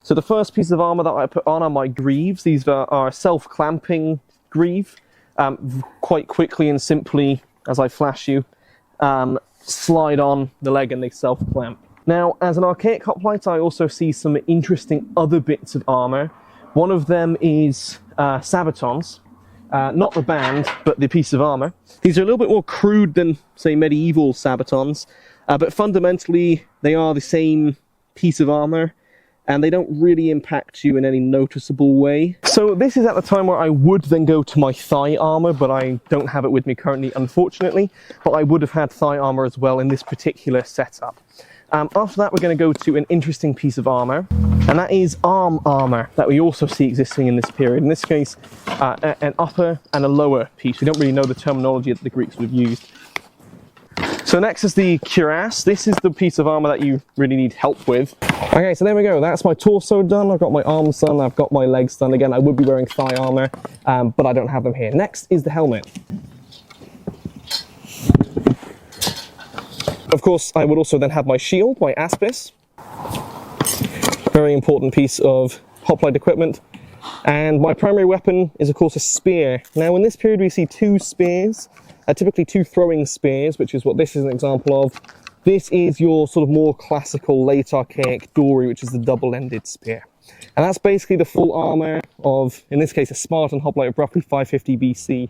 So the first piece of armour that I put on are my greaves. These are self-clamping greave. Quite quickly and simply, as I flash you, slide on the leg and they self-clamp. Now, as an Archaic Hoplite, I also see some interesting other bits of armour. One of them is Sabatons. Not the band, but the piece of armour. These are a little bit more crude than, say, medieval Sabatons, but fundamentally they are the same piece of armour, and they don't really impact you in any noticeable way. So this is at the time where I would then go to my thigh armour, but I don't have it with me currently, unfortunately, but I would have had thigh armour as well in this particular setup. After that, we're going to go to an interesting piece of armour, and that is arm armour that we also see existing in this period. In this case, an upper and a lower piece. We don't really know the terminology that the Greeks would have used. So next is the cuirass. This is the piece of armour that you really need help with. Okay, so there we go. That's my torso done. I've got my arms done. I've got my legs done. Again, I would be wearing thigh armour, but I don't have them here. Next is the helmet. Of course, I would also then have my shield, my aspis. Very important piece of hoplite equipment. And my primary weapon is, of course, a spear. Now, in this period, we see two spears, typically two throwing spears, which is what this is an example of. This is your sort of more classical late archaic dory, which is the double-ended spear. And that's basically the full armour of, in this case, a Spartan hoplite of roughly 550 BC.